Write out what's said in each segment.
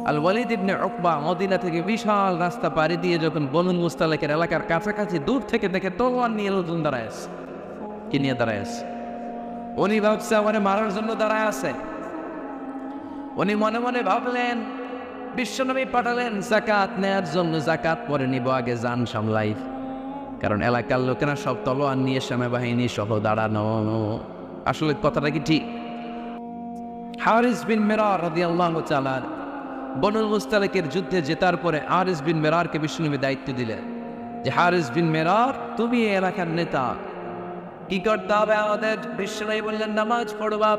আল ওয়ালিদ ইবনে Uqba Medina থেকে বিশাল রাস্তা পাড়ি দিয়ে যখন বনুল মুস্তালিকের এলাকার কাছাকাছি দূর থেকে দেখে তলোয়ার নিয়ে লোকজন দাঁড়ায় আছে। কি নিয়ে দাঁড়ায় আছে? উনি ভাবছে আমার মারার জন্য দাঁড়ায় আছে। উনি মনে মনে ভাবলেন বিশ্বনবী পাঠালেন যাকাত নেয়ার জন্য, যাকাত পরে নিব, আগে জান সামলাই। কারণ এলাকার লোকেরা সব তলোয়ার নিয়ে সেনাবাহিনী সহ দাঁড়ানো। আসলে কথাটা কি ঠিক? হারিস বিন মিরার রাদিয়াল্লাহু তাআলা বনুল মুস্তালিকের যুদ্ধে জেতার পরে হারিস বিন মিরারকে বিশ্বনবী দায়িত্ব দিলেন যে হারিস বিন মিরার, তুমি এই এলাকার নেতা, কি করতে হবে আমাদের? বিশ্বনবী বললেন নামাজ পড়বা,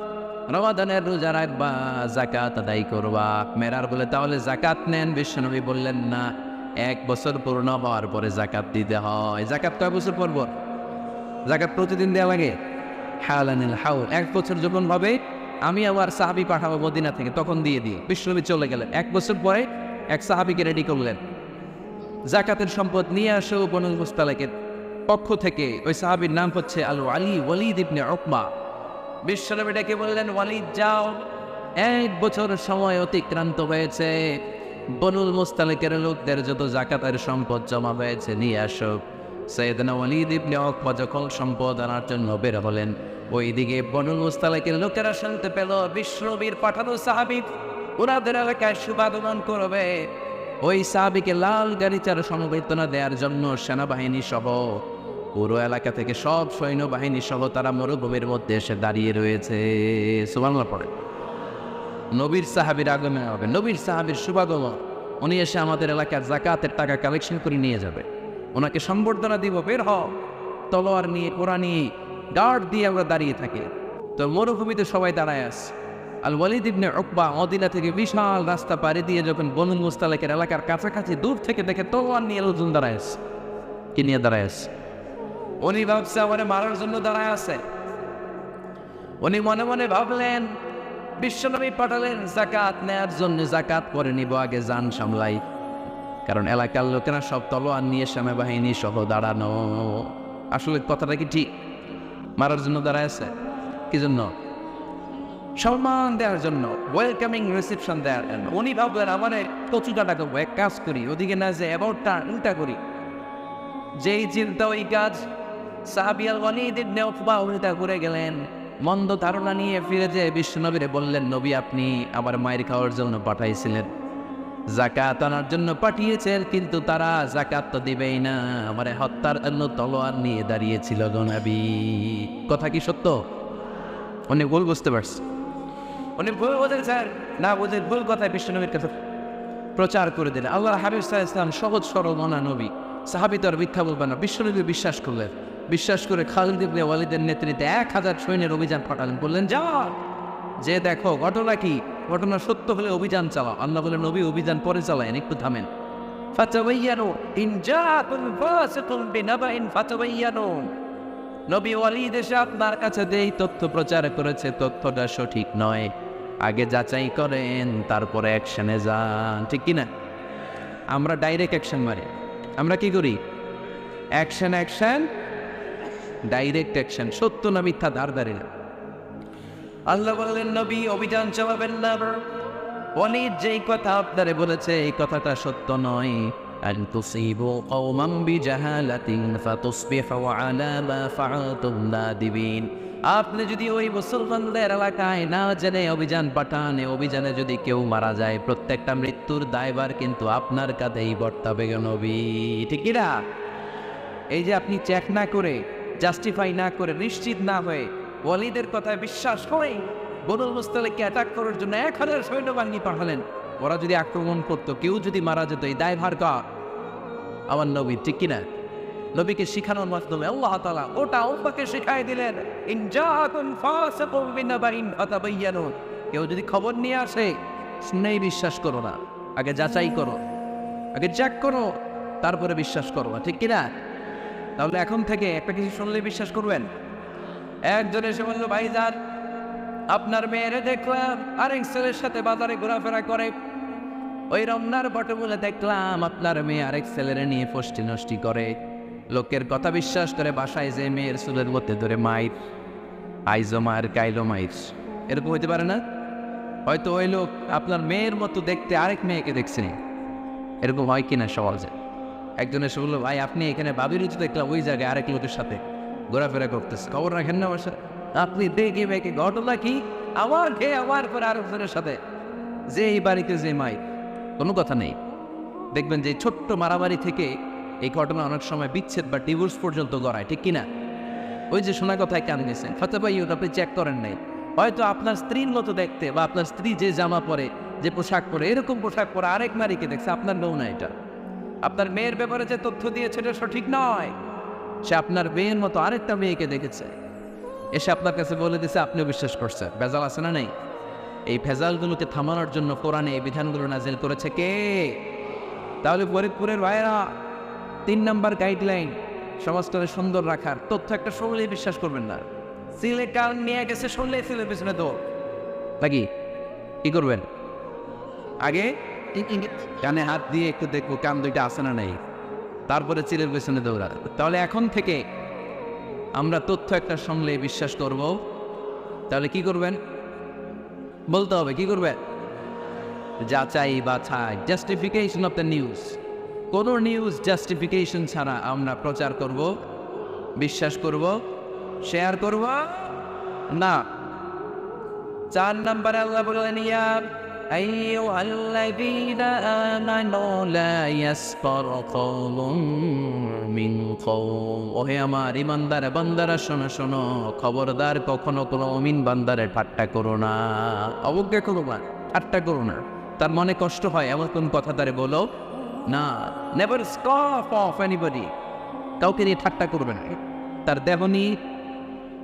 রমাদানের রোজা রাখবা, যাকাত আদায় করবা। মেরার বলে তাহলে যাকাত নেন। বিশ্বনবী বললেন না, 1 বছর পূর্ণ হওয়ার পরে যাকাত দিতে হয়। যাকাত কয় বছর পর পর? যাকাত প্রতিদিন দেওয়া লাগে। হাওলানিল হাউল, 1 বছর যখন হবে আমি আমার সাহাবী পাঠাবো মদিনা থেকে, তখন দিয়ে দিই। বিশ্বনবী চলে গেলেন। 1 বছর পরে এক সাহাবীকে রেডি করলেন, যাকাতের সম্পদ নিয়ে আসো বনুল মুস্তালিকের পক্ষ থেকে। ওই সাহাবীর নাম হচ্ছে আল ওয়ালিদ ইবনে উকবা। বিশ্বনবী ডেকে বললেন, ওয়ালিদ যাও, 1 বছর সময় অতিক্রান্ত হয়েছে, বনুল মুস্তালিকের লোকদের যত যাকাতের সম্পদ জমা হয়েছে নিয়ে আসো। সাইয়েদনা ওয়ালিদ ইবনে উকবা যখন সম্পদ আনার জন্য বের হলেন, ওইদিকে বনুল মুস্তালিকের লোকেরা শুনতে পেল বিশ্বনবীর পাঠানো সাহাবী ওনাদের এলাকায় শুভাগমন করবে। ওই সাহাবীকে লাল গাড়িচার সমবেতনা দেওয়ার জন্য সেনাবাহিনী সহ পুরো এলাকা থেকে সব সৈন্যবাহিনী সহ তারা মরুভূমির মধ্যে এসে দাঁড়িয়ে রয়েছে। সুবহানাল্লাহ পড়ে। নবীর সাহাবীর আগমন হবে, নবীর সাহাবীর শুভাগমন। উনি এসে আমাদের এলাকার যাকাতের টাকা কালেকশন করে নিয়ে যাবে, ওনাকে সম্বর্ধনা দিব। বের হও। তলোয়ার নিয়ে, কোরআন নিয়ে, গার্ড দিয়ে আমরা দাঁড়িয়ে থাকি। তো মরুভূমিতে সবাই দাঁড়ায় আছে। আল ওয়ালিদ ইবনে উকবা মদিনা থেকে বিশাল রাস্তা পাড়ি দিয়ে যখন বনুল মুস্তালিকের এলাকার কাছাকাছি দূর থেকে দেখে তলোয়ার নিয়ে লোকজন দাঁড়ায় আছে। কি নিয়ে দাঁড়ায় আছে? উনি ভাবছে আমার মারার জন্য দাঁড়ায় আছে। উনি মনে মনে ভাবলেন বিশ্বনবী পাঠালেন যাকাত নেয়ার জন্য, যাকাত পরে নিব, আগে জান সামলাই। কারণ এলাকার লোকেরা সব তলোয়ার নিয়ে সেনাবাহিনী সহ দাঁড়ানো। আসলে কথাটা কি ঠিক? মারার জন্য দাঁড়ায় আছে। কি জন্য? সম্মান দেওয়ার জন্য, ওয়েলকামিং রিসেপশন দেওয়ার জন্য। উনি ভাবলেন আমার কচুটাটা করবো, এক কাজ করি, ওদিকে না যে অ্যাবাউটটা উল্টা করি। যেই চিন্তা ওই কাজ। সাহাবী আল ওয়ালিদ ইবনে উকবা উল্টা করে গেলেন। মন্দ ধারণা নিয়ে ফিরে যেয়ে বিশ্বনবীরে বললেন, নবী আপনি আমার মায়ের খাওয়ার জন্য পাঠাইছিলেন, যাকাত আনার জন্য পাঠিয়েছেন, কিন্তু তারা যাকাত তো দিবেই না, আমার হত্যার জন্য তলোয়ার নিয়ে দাঁড়িয়েছিল গো নবী। কথা কি সত্য? উনি ভুল বুঝতে পারছে। উনি ভুল বোঝেন স্যার, না বুঝে ভুল কথায় বিশ্বনবীর কাছে প্রচার করে দিলেন। আল্লাহ হাবিব সাল্লাল্লাহু আলাইহি ওয়াসাল্লাম সহজ সরল মনা নবী, সাহাবী তো আর মিথ্যা বলবেন না। বিশ্বনবী বিশ্বাস করলেন। বিশ্বাস করে খালিদ ইবনে ওয়ালিদের নেতৃত্বে 1000 সৈন্যের অভিযান পাঠালেন। বললেন যাও, যে দেখো ঘটনা কি, ঘটনা সত্য হলে অভিযান চালাও। আল্লাহ বলেন নবী অভিযান পরে চালায়েন, একটু থামেন। ফাতাবায়ানু ইন জাআকুম ফাসিকুন বিনাবাইন ফাতাবায়ানু। নবী ওয়ালিদ এসে আপনার কাছে যেই তথ্য প্রচার করেছে তথ্যটা সঠিক নয়, আগে যাচাই করেন, তারপরে অ্যাকশনে যান। ঠিক কিনা? আমরা ডাইরেক্ট অ্যাকশন মারি। আমরা কি করি? Action action, direct action. সত্য না মিথ্যা ধার ধারি না। আল্লাহ বললেন নবী অভিযান চালাবেন না। ওয়ালিদ যেই কথা আপনারে বলেছে এই কথাটা সত্য নয়। আন তুসিবু কওমান বিজাহালাতিন ফাতুসবিহু আলা মা ফাআলতুম নাদিবিন। আপনি যদি ওই মুসলমানদের এলাকায় না জেনে অভিযান পাঠান, অভিযানে যদি কেউ মারা যায়, প্রত্যেকটা মৃত্যুর দায়ভার কিন্তু আপনার কাঁধেই বর্তাবে গো নবী। ঠিক কি না? এই যে আপনি চেক না করে, জাস্টিফাই না করে, নিশ্চিত না হয়ে ওয়ালিদের কথায় বিশ্বাস করে বনুল মুস্তালিককে অ্যাটাক করার জন্য 1000 সৈন্যবাহিনী পাঠালেন। ওরা যদি আক্রমণ করতো, কেউ যদি মারা যেত, এই দায়ভার কার? আমার নবী। ঠিক কিনা? নবীকে শিখানোর মাধ্যমে আল্লাহ তাআলা ওটা উম্মতকে শিখাই দিলেন, ইন জাআকুম ফাসিকুম বিনাবাইন ফাতাবায়ানু। কেউ যদি খবর নিয়ে আসে, শুনেই বিশ্বাস করো না, আগে যাচাই করো, আগে চেক করো, তারপরে বিশ্বাস করো। ঠিক কিনা? তাহলে এখন থেকে একটা কিছু শুনলে বিশ্বাস করবেন? একজন এসে বলল, ভাইজান আপনার মেয়েরে দেখলাম আরেক ছেলের সাথে বাজারে ঘোরাফেরা করে, ওই রমনার বটমূলে দেখলাম আপনার মেয়ে আরেক ছেলেরে নিয়ে ফষ্টি নষ্টি করে। লোকের কথা বিশ্বাস করে বাসায় যে মেয়ের চুলের মধ্যে ধরে মাইর, আইজো মায়ের কাইলো মাইর। এরকম হইতে পারে না? হয়তো ওই লোক আপনার মেয়ের মতো দেখতে আরেক মেয়েকে দেখছেন। এরকম হয় কিনা সমাজে? একজন এসে বললো, ভাই আপনি এখানে বাবির তো দেখলাম ওই জায়গায় আরেক লোকের সাথে ঘোরাফেরা করতেছে, খবর রাখেন না আমার সাথে? আপনি দেখে বেঁকে ঘটনা কি? আমার খেয়ে আমার পরে আরেকজনের সাথে, যে এই বাড়িতে যে মাই, কোনো কথা নেই। দেখবেন যে ছোট্ট মারামারি থেকে এই ঘটনা অনেক সময় বিচ্ছেদ বা ডিভোর্স পর্যন্ত গড়ায়, ঠিক কিনা? ওই যে শোনা কথায় কান গেছেন, হয়তো ভাই আপনি চেক করেন নাই, হয়তো আপনার স্ত্রীর মতো দেখতে বা আপনার স্ত্রী যে জামা পরে, যে পোশাক পরে, এরকম পোশাক পরে আরেক নারীকে দেখছে, আপনার বউ না এটা। আপনার মেয়ের ব্যাপারে যে তথ্য দিয়েছে এটা সঠিক নয়, সে আপনার মেয়ের মতো আরেকটা মেয়েকে দেখেছে, এসে আপনার কাছে বলে দিছে, আপনিও বিশ্বাস করছেন। ভেজাল আছে না নেই? এই ভেজালগুলোকে থামানোর জন্য কোরআনে এই বিধানগুলো নাজিল করেছে কে? তাহলে ফরিদপুরের ভাইয়েরা, 3 নম্বর গাইডলাইন সমাজটাকে সুন্দর রাখার, তথ্য একটা শুনলেই বিশ্বাস করবেন না। সিলে কান নিয়ে গেছে, শুনলেই সিলের পিছনে তো নাকি কি করবেন? আগে কানে হাত দিয়ে একটু দেখবো কান দুইটা আছে না নেই, তারপরে চিলের পেছনে দৌড়া। তাহলে এখন থেকে আমরা তথ্য একটা শুনলে বিশ্বাস করব। তাহলে কি করবেন? বলতে হবে কি করবেন? যাচাই বাছাই, জাস্টিফিকেশন অফ দ্য নিউজ। কোন নিউজ জাস্টিফিকেশন ছাড়া আমরা প্রচার করব, বিশ্বাস করব, শেয়ার করব না। 4 নম্বরে আল্লাহ বললেন, ইয়া আইয়ুহাল্লাযীনা আমানু লা ইয়াসফার কওমুম মিন কওম। ওহে আমার ঈমানদার বান্দারা, শোনো শোনো, খবরদার কখনো কোনো মুমিন বান্দারে ঠাট্টা করো না, অবজ্ঞা করো না, ঠাট্টা করো না। তার মনে কষ্ট হয় এমন কোন কথা তারে বলো না। Never scoff of anybody. কাউকে নিয়ে ঠাট্টা করবে না। তার দেহ নিয়ে,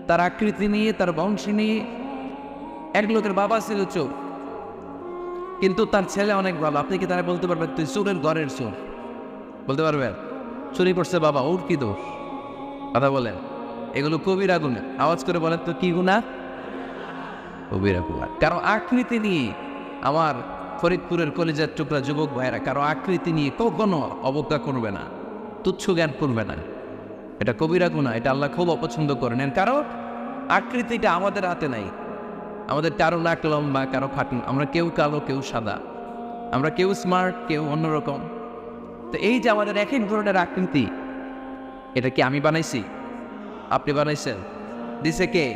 তার আকৃতি নিয়ে, তার বংশ নিয়ে। এক লোকের বাবা ছিল চোর, কিন্তু তার ছেলে অনেক ভালো। আপনি কি তারা বলতে পারবেন তুই চোরের ঘরের চোর? বলতে পারবেন? চুরি করছে বাবা, ওর কি দোষ? কথা বলেন। এগুলো কবিরা গুনাহ। আওয়াজ করে বলেন তো কি গুনাহ? কবিরা গুনাহ। কারো আকৃতি নিয়ে, আমার ফরিদপুরের কলিজার টুকরা যুবক ভাইয়েরা, কারো আকৃতি নিয়ে কখনো অবজ্ঞা করবে না, তুচ্ছ জ্ঞান করবে না। এটা কবিরা গুনাহ, এটা আল্লাহ খুব অপছন্দ করেন। কারণ আকৃতিটা আমাদের হাতে নাই। আমাদের কারো নাক লম্বা, কারো খাটো, আমরা কেউ কালো, কেউ সাদা, আমরা কেউ স্মার্ট, কেউ অন্যরকম। তো এই যে আমাদের এক এক ধরনের আকৃতি, এটা কি আমি বানাইছি? আপনি বানাইছেন? দিছে কে?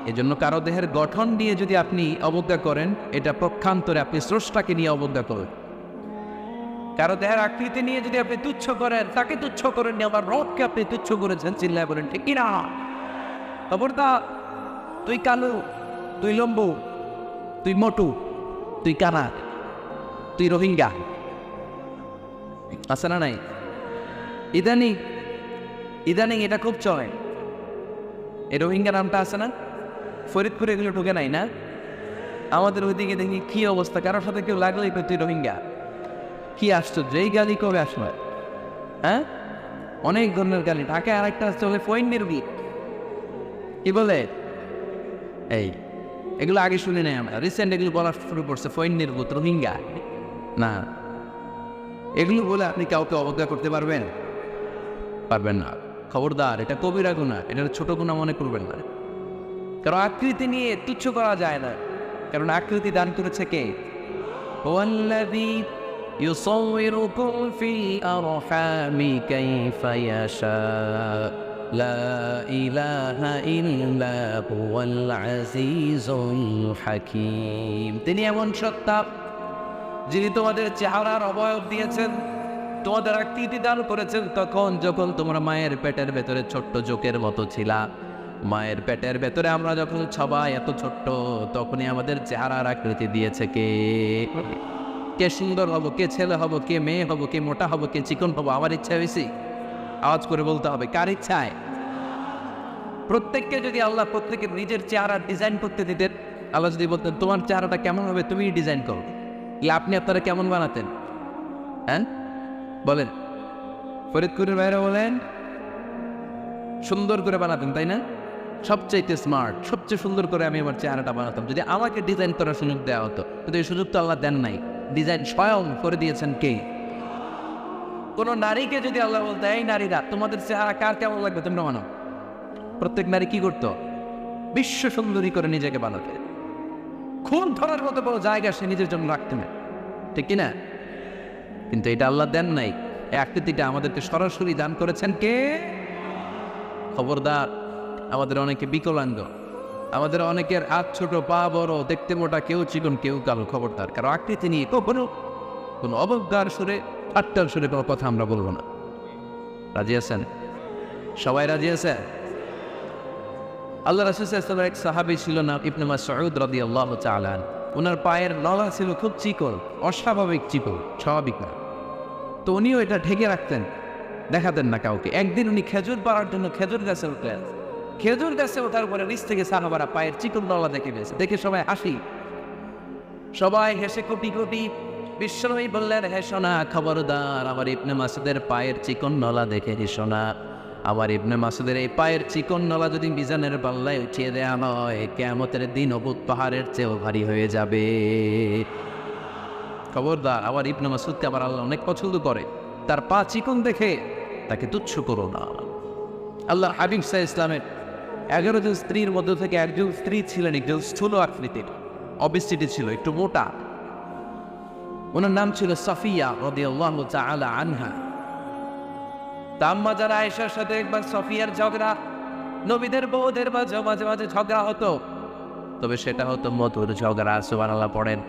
এই জন্য কারো দেহের গঠন নিয়ে যদি আপনি অবজ্ঞা করেন, এটা পক্ষান্তরে আপনি স্রষ্টাকে নিয়ে অবজ্ঞা করেন। কারো দেহের আকৃতি নিয়ে যদি আপনি তুচ্ছ করেন, তাকে তুচ্ছ করেন, আমার রবকে আপনি তুচ্ছ করেছেন। চিল্লায় বলেন ঠিক কিনা? খবরদার, তুই কালো, তুই লম্বু, তুই মোটু, তুই কানা, তুই রোহিঙ্গা, আছে না নাই? ইদানিং ইদানিং এটা খুব চলে। এই রোহিঙ্গা নামটা আছে না? ফরিদপুরে এগুলো ঢুকে নাই না? আমাদের ওইদিকে দেখি কি অবস্থা, কারোর সাথে কেউ লাগলেই তুই রোহিঙ্গা। কি আশ্চর্য, এই গালি কবে আসবে? হ্যাঁ, অনেক ধরনের গালি। ঢাকায় আরেকটা চলে ফইন নির্বি, কি বলে? এই এগুলো আগে শুনে নেই আমরা, রিসেন্ট এগুলো বলা শুরু করছে, ফইন নির্বুত, রোহিঙ্গা। না, এগুলো বলে আপনি কাউকে অবজ্ঞা করতে পারবেন? পারবেন না। খবরদার, এটা কবিরা গুনাহ, এটা ছোট গুনাহ মনে করবেন না। কারণ আকৃতি নিয়ে তুচ্ছ করা যায় না, কারণ আকৃতি দান করেছে কে? ওয়াল্লাযী ইউসাউইরুকুম ফিল আরহামি কাইফা ইয়াশা লা ইলাহা ইল্লা হুয়াল আজিজুল হাকীম। তিনি এমন সত্তা, যিনি তোমাদের চেহারার অবয়ব দিয়েছেন, তোমাদের আকৃতি দান করেছেন তখন যখন তোমরা মায়ের পেটের ভেতরে ছোট্ট জোকের মতো ছিলা। মায়ের পেটের ভেতরে আমরা যখন সবাই এত ছোট্ট, তখনই আমাদের চেহারার আকৃতি দিয়েছে কে? কে সুন্দর হব, কে ছেলে হব, কে মেয়ে হব, কে মোটা হব, কে চিকন হব? আমার ইচ্ছা বেশি? আওয়াজ করে বলতে হবে, কার ইচ্ছায়? প্রত্যেককে যদি আল্লাহ প্রত্যেকের নিজের চেহারা ডিজাইন করতে দিতেন, আল্লাহ যদি বলতেন তোমার চেহারাটা কেমন হবে তুমি ডিজাইন করো, আপনি আপনারা কেমন বানাতেন? হ্যাঁ বলেন। ফরিদপুরের বাইরে বলেন সুন্দর করে বানাতেন, তাই না? সবচেয়ে স্মার্ট, সবচেয়ে সুন্দর করে আমি আমার চেহারাটা বানাতাম যদি আমাকে ডিজাইন করার সুযোগ দেওয়া হতো। কিন্তু এই সুযোগ তো আল্লাহ দেন নাই। ডিজাইন স্বয়ং করে দিয়েছেন কে? কোন নারীকে যদি আল্লাহ বলতে, এই নারীরা তোমাদের চেহারা কার কেমন লাগবে তোমরা বানাও, প্রত্যেক নারী কি করতো? বিশ্ব সুন্দরী করে নিজেকে বানাতে। খুন ধরার মতো বড় জায়গা সে নিজের জন্য রাখতে না, ঠিক কিনা? কিন্তু এটা আল্লাহ দেন নাই। এই আকৃতিটা আমাদেরকে সরাসরি দান করেছেন কে? খবরদার, আমাদের অনেকে বিকলাঙ্গ, আমাদের অনেকের হাত ছোট, পা বড়, দেখতে মোটা, কেউ চিকন কেউ কালো। খবরদার, কারো আকৃতি নিয়ে কখনো কোনো অবজ্ঞার সুরে, ঠাট্টার সুরে কোনো কথা আমরা বলবো না। রাজি আছেন? সবাই রাজি আছে? আল্লাহ রাসূল সাল্লাল্লাহু আলাইহি ওয়াসাল্লাম এক সাহাবী ছিল না ইবনে মাসউদ রাদিয়াল্লাহু তাআলা। ওনার পায়ের নলা ছিল খুব চিকন, অস্বাভাবিক চিকন, স্বাভাবিক না। তো উনিও এটা ঢেকে রাখতেন, দেখাতেন না কাউকে। একদিন উনি খেজুর পাড়ার জন্য খেজুর গাছে উঠলেন। খেজুর গাছে ওঠার পরে নিচ থেকে সাহাবারা পায়ের চিকন নলা দেখে পেয়েছে। দেখে সবাই হাসি, সবাই হেসে কোটি কোটি। বিশ্বনবী বললেন, হেসো না, খবরদার, আমার ইবনে মাসউদের পায়ের চিকন নলা দেখে হেসো না। আমার ইবনে মাসউদের এই পায়ের চিকন নলা যদি মিজানের পাল্লায় উঠিয়ে দেয়া হয়, কিয়ামতের দিন উহুদ পাহাড়ের চেয়েও ভারী হয়ে যাবে। খবরদার, আমার ইবনে মাসউদকে আবার আল্লাহ অনেক পছন্দ করে, তার পা চিকন দেখে তাকে তুচ্ছ করো না। আল্লাহ হাবিব সাল্লাল্লাহু আলাইহি ওয়াসাল্লামের 11 জন স্ত্রীর মধ্য থেকে একজন স্ত্রী ছিলেন একজন স্থূল আকৃতির, অবেসিটি ছিল, একটু মোটা। ওনার নাম ছিল সাফিয়া রাদিয়াল্লাহু তাআলা আনহা। আম্মা যারা আয়েশার সাথে একবার সাফিয়ার ঝগড়া, নবীদের বউদের মাঝে মাঝে মাঝে ঝগড়া হতো, তবে সেটা হতো মধুর ঝগড়া। সুবহানাল্লাহ পড়েন।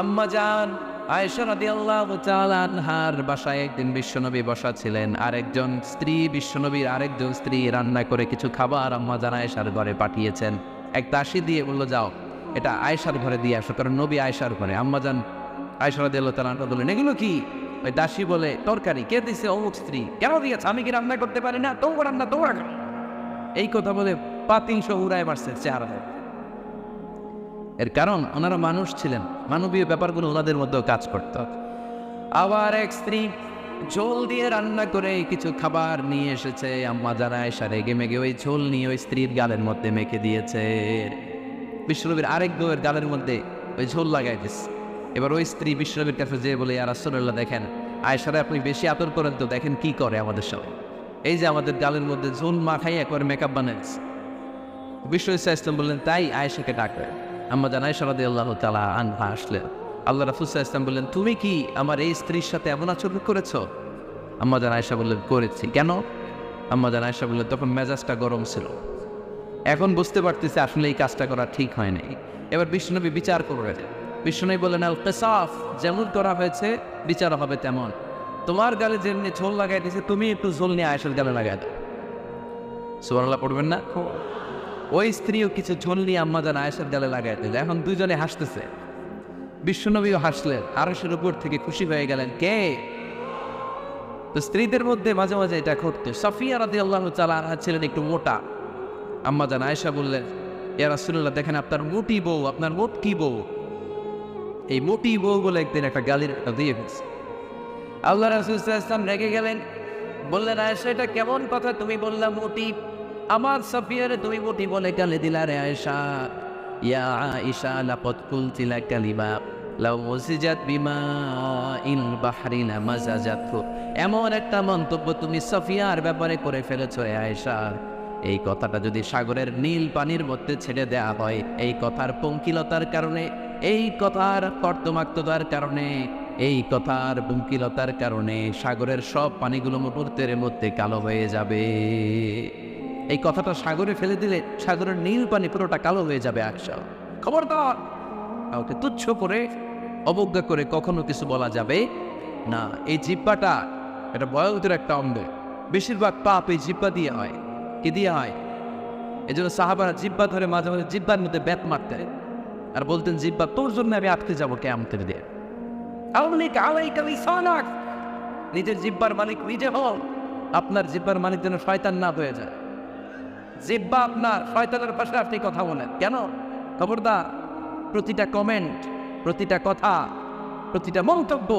আম্মা জান আয়েশা রাদিয়াল্লাহু তাআলা আনহার বাসায় একদিন বিশ্বনবী বসা ছিলেন, আরেকজন স্ত্রী, বিশ্বনবীর আরেকজন স্ত্রী রান্না করে কিছু খাবার আম্মা জান আয়েশার ঘরে পাঠিয়েছেন। এক দাসী দিয়ে বললো, যাও এটা আয়েশার ঘরে দিয়ে আসো, কারণ নবী আয়েশার ঘরে। আম্মা জান আয়েশা রাদিয়াল্লাহু তাআলা আনহা বললেন, এগুলো কি? ওই দাসী বলে, তরকারি। কে দিছে? অমুক স্ত্রী। কেন দিয়েছে? আমি কি রান্না করতে পারি না? তোমার রান্না তোমার। এই কথা বলে পাতিংশ উড়ায় মারছে চেহারা। এর কারণ ওনারা মানুষ ছিলেন, মানবীয় ব্যাপারগুলো ওনাদের মধ্যেও কাজ করত। আবার এক স্ত্রী ঝোল দিয়ে রান্না করে কিছু খাবার নিয়ে এসেছে। আম্মা জান আয়েশা রেগে মেগে ওই ঝোল নিয়ে ওই স্ত্রীর গালের মধ্যে মেখে দিয়েছে। বিশ্বনবীর আরেক বউয়ের গালের মধ্যে ওই ঝোল লাগাই দিচ্ছে। এবার ওই স্ত্রী বিশ্বনবীর কাছে যেয়ে বলে, ইয়া রাসূলুল্লাহ, দেখেন আয়েশারে আপনি বেশি আদর করেন তো, দেখেন কি করে আমাদের সাথে। এই যে আমাদের গালের মধ্যে ঝোল মাখাই একবার মেকআপ বানাইছে। বিশ্বনবী সাল্লাল্লাহু আলাইহি ওয়াসাল্লাম বললেন, তাই আয়েশাকে ডাকবে। আম্মা জান আয়েশা রাদিয়াল্লাহু তাআলা আনহা আসলেন। আল্লাহ রাসূল সাল্লাল্লাহু আলাইহি ওয়াসাল্লাম বললেন, তুমি কি আমার এই স্ত্রীর সাথে এমন আচরণ করেছো? আম্মা জান আয়েশা বললেন, করেছি। কেন? আম্মা জান আয়েশা বললেন, তখন মেজাজটা গরম ছিল, এখন বুঝতে পারতেছি আসলে এই কাজটা করা ঠিক হয় নাই। এবার বিশ্বনবী বিচার করবেন। বিশ্বনবী বললেন, আল কিসাস, যেমন করা হয়েছে বিচার হবে তেমন। তোমার গালে যেমনি ঝোল লাগাই দিয়েছে, তুমি একটু ঝোল নিয়ে আয়েশার গালে লাগাই দাও। সুবহানাল্লাহ পড়বেন না? ওই স্ত্রীও কিছু ঝোল নিয়ে আম্মা জান আয়েশার গালে লাগাই দিল। এখন দুজনে হাসতেছে, বিশ্বনবীও হাসলেন, আরশের উপর থেকে খুশি হয়ে গেলেন। কে? তো স্ত্রীদের মধ্যে মাঝে মাঝে এটা ঘটতো। সাফিয়া রাদিয়াল্লাহু তাআলা আনহা ছিলেন একটু মোটা। আম্মা জান আয়েশা বললেন, ইয়া রাসূলুল্লাহ, দেখেন আপনার মোটি বউ, আপনার মোটকি বউ। এই মোটি বউ বলে একদিন একটা গালির দিয়ে ফেলছে। আল্লাহ রাসূল সাল্লাল্লাহু আলাইহি ওয়াসাল্লাম রেগে গেলেন, বললেন, আয়েশা এটা কেমন কথা তুমি বললা মোটি? আমার সাফিয়ারে তুমি মোটি বলে গালি দিলা রে আয়েশা। ইয়া আয়েশা লাকাদ কুলতি লা কালিমা লাউ মুসিজাত বিমাইল বাহরি লামাজাজাতহু। এমন একটা মন্তব্য তুমি সাফিয়ার ব্যাপারে করে ফেলেছো রে আয়েশা, এই কথাটা যদি সাগরের নীল পানির মধ্যে ছেড়ে দেয়া হয়, এই কথার পঙ্কিলতার কারণে, এই কথার কর্দমাক্ততার কারণে, এই কথার পঙ্কিলতার কারণে সাগরের সব পানিগুলো মুহূর্তের মধ্যে কালো হয়ে যাবে। এই কথাটা সাগরে ফেলে দিলে সাগরের নীল পানি পুরোটা কালো হয়ে যাবে। আয়েশা, খবরদার, কাউকে তুচ্ছ করে অবজ্ঞা করে কখনো কিছু বলা যাবে না। এই জিহ্বাটা এটা ভয়ঙ্কর একটা অঙ্গ। বেশিরভাগ পাপ এই জিহ্বা দিয়ে হয়। কি দিয়ে হয়? এই জন্য সাহাবারা জিহ্বা ধরে মাঝে মাঝে জিহ্বার মধ্যে ব্যাত মারতেন আর বলতেন, জিহ্বা তোর জন্য আমি আটকে যাবো কিয়ামতের দিন। নিজের জিহ্বার মালিক নিজে হন। আপনার জিহ্বার মালিক যেন শয়তান না হয়ে যায়। জিহ্বা আপনার, শয়তানের পাশে আপনি কথা বলেন কেন? খবরদার, প্রতিটা কমেন্ট, প্রতিটা কথা, প্রতিটা মন্তব্য,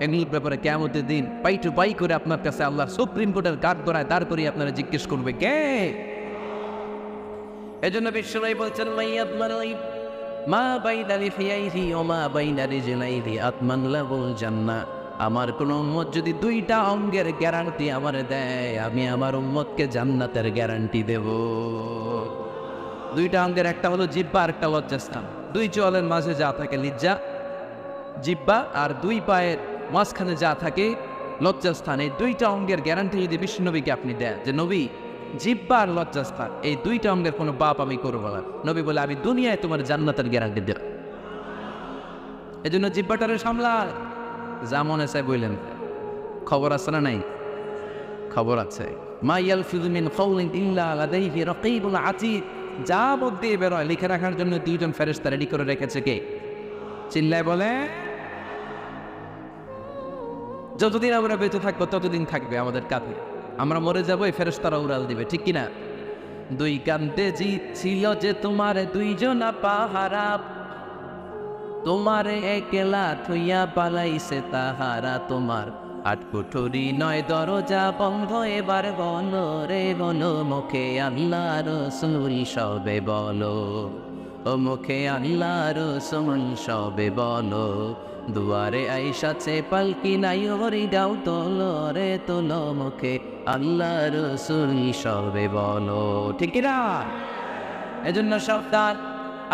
এগুলোর ব্যাপারে কিয়ামতের দিন পাই টু পাই করে আপনার কাছে আল্লাহ সুপ্রিম কোর্টের কাঠ গড়ায় দাঁড় করিয়ে আপনারা জিজ্ঞেস করবে কে? এজন্য বিশ্বনবী বলছেন, মা বাইনা লিহিয়াইহি ওয়া মা বাইনা রিজলাইহি আতমান লাহুল জান্নাহ। আমার কোন উম্মত যদি দুইটা অঙ্গের গ্যারান্টি আমারে দেয়, আমি আমার উম্মতকে জান্নাতের গ্যারান্টি দেব। দুইটা অঙ্গের একটা হলো জিহ্বা আর একটা লজ্জাস্থান। দুই চোয়ালের মাঝে যা থাকে লিজ্জা জিহ্বা, আর দুই পায়ের মাঝখানে যা থাকে লজ্জাস্থান। এই দুইটা অঙ্গের গ্যারান্টি যদি বিশ্বনবীকে আপনি দেন যে নবী জিহ্বা আর লজ্জাস্থান এই দুইটা অঙ্গের কোনো বাপ আমি করবো না, নবী বলে আমি দুনিয়ায় তোমার জান্নাতের গ্যারান্টি দেব। এই জন্য জিহ্বাটারে সামলা, যা মনে চাই বললেন। খবর আছে না নাই? খবর আছে। মা ইয়ালফিযু মিন কাওলিন ইল্লা লাদাইহি রাকীবুন আতীদ। যা মুখ দিয়ে বেরোয় লিখে রাখার জন্য দুইজন ফেরেশতা রেডি করে রেখেছে। কে? চিল্লায় বলে। যতদিন আমরা বেঁচে থাকবো ততদিন থাকবে আমাদের কাঁধে। আমরা মরে যাবো, এই ফেরেশতারা উড়াল দিবে, ঠিক কিনা? দুই কান্দে জি ছিল যে তোমার দুইজনা পাহারা, তোমারে একলা থইয়া পালাইছে তাহারা। তোমার আট কুঠুরি নয় দরজা বন্ধ, এবার বলো রে বলো, মুখে আল্লাহ রাসূল সবে বলো, ও মুখে আল্লাহ রাসূল সবে বলো। দুয়ারে আইসাছে পালকি নাই হরি গাও তোলো রে তোলো, মুখে আল্লাহ রাসূল সবে বলো, ঠিক না? এজন্য সাবধান।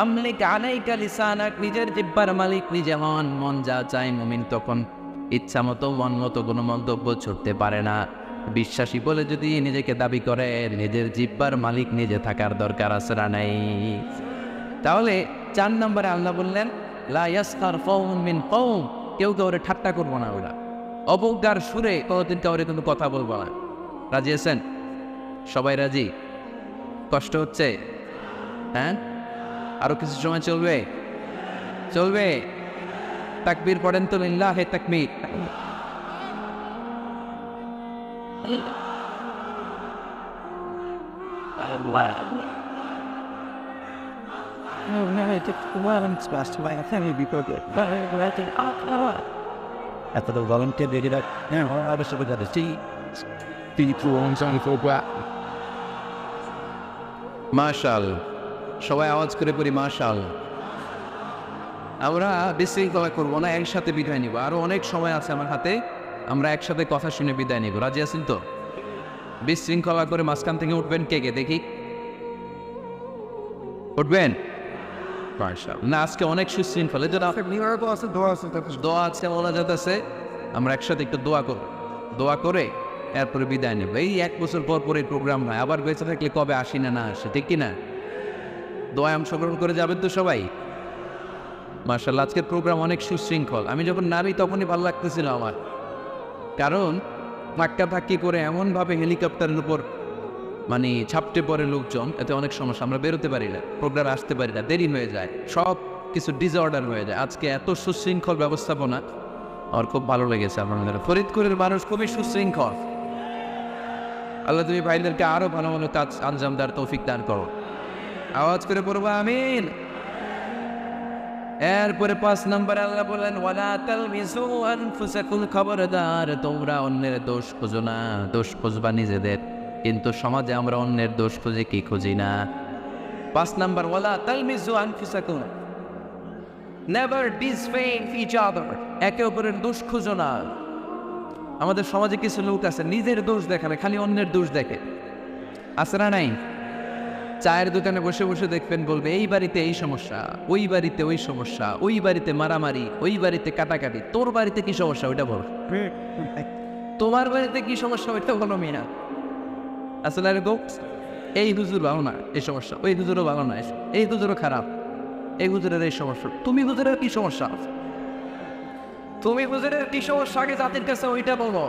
আমলিক আলাইকা লিসানাক, নিজের জিহ্বার মালিক নিজে হন। মন যা চায় মুমিন তখন ইচ্ছা মতো মন মতো কোনো মন্তব্য ছুটতে পারে না। বিশ্বাসী বলে যদি নিজেকে দাবি করে, নিজের জিহ্বার মালিক নিজে থাকার দরকার আছে না নাই? তাহলে 4 নম্বরে আল্লাহ বললেন লা ইয়াসখার কওমুন মিন কওম, কেউ কাউরে ঠাট্টা করবো না। ওরা অবজ্ঞার সুরে কোনোদিন কাউরে কিন্তু কথা বলবো না। রাজি আছেন? সবাই রাজি? কষ্ট হচ্ছে? হ্যাঁ, আরো কিছু সময় চলবে? চলবে। তাকবীর পড়েন তো, লিল্লাহে তাকবীর। এত ভলান্টিয়ার রেডি রাখ। হ্যাঁ, অবশ্যই যাচ্ছে। মাশাআল্লাহ, সবাই আওয়াজ করে পড়ি মাশাআল্লাহ। আমরা বিশৃঙ্খলা করবো না, একসাথে বিদায় নিব। আরো অনেক সময় আছে আমার হাতে, আমরা একসাথে কথা শুনে বিদায় নিব। রাজি আছেন তো? বিশৃঙ্খলা করে মাঝখান থেকে উঠবেন কে কে দেখি? উঠবেন না? আজকে অনেক সুশৃঙ্খলা, দোয়া আছে, মোনাজাত আছে, আমরা একসাথে একটু দোয়া করব। দোয়া করে এরপরে বিদায় নেব। এই 1 বছর পর পর এই প্রোগ্রাম হয়, আবার বেঁচে থাকলে কবে আসি না আসে, ঠিক কিনা? দোয়ায় অংশগ্রহণ করে যাবেন তো সবাই? মাশাআল্লাহ, আজকের প্রোগ্রাম অনেক সুশৃঙ্খল। আমি যখন নামি তখনই ভালো লাগতেছিল আমার, কারণ ধাক্কা ধাক্কি করে এমনভাবে হেলিকপ্টারের উপর মানে ছাপটে পড়ে লোকজন, এতে অনেক সমস্যা, আমরা বেরোতে পারি না, প্রোগ্রামে আসতে পারি না, দেরি হয়ে যায়, সব কিছু ডিসঅর্ডার হয়ে যায়। আজকে এত সুশৃঙ্খল ব্যবস্থাপনা আমার খুব ভালো লেগেছে। আপনাদের ফরিদপুরের মানুষ খুবই সুশৃঙ্খল। আল্লাহ তুমি ভাইদেরকে আরো ভালো ভালো কাজ আঞ্জাম দেওয়ার তৌফিক দান করো। আওয়াজ করে পড়বো আমিন। এরপরে 5 নম্বরে আল্লাহ বলেন ওয়ালা তালমিসু আনফুসাকুম, খবরদার তোমরা অন্যের দোষ খুঁজো না। দোষ খুঁজবা নিজেদের, কিন্তু সমাজে আমরা অন্যের দোষ খুঁজে কি খুঁজি না। 5 নম্বর ওয়ালা তালমিসু আনফুসাকুম, নেভার ডিসফেম ইচ আদার, একে অপরের দোষ খুঁজো না। আমাদের সমাজে কিছু লোক আছে নিজের দোষ দেখে না, খালি অন্যের দোষ দেখে। আছে না নাই? চায়ের দোকানে বসে বসে দেখবেন বলবে এই বাড়িতে এই সমস্যা, ওই বাড়িতে ওই সমস্যা, ওই বাড়িতে মারামারি, ওই বাড়িতে কাটাকাটি, তোর বাড়িতে কি সমস্যা ওইটা বল, তোমার বাড়িতে কি সমস্যা ওইটা বলো মিয়া। আসলে এরকম এই হুজুর ভালো না এই সমস্যা, ওই হুজুরও ভালো না, এই হুজুরও খারাপ, এই হুজুরের এই সমস্যা, তুমি হুজুরের কি সমস্যা, তুমি হুজুরের কি সমস্যা আগে জাতির কাছে ওইটা বলো।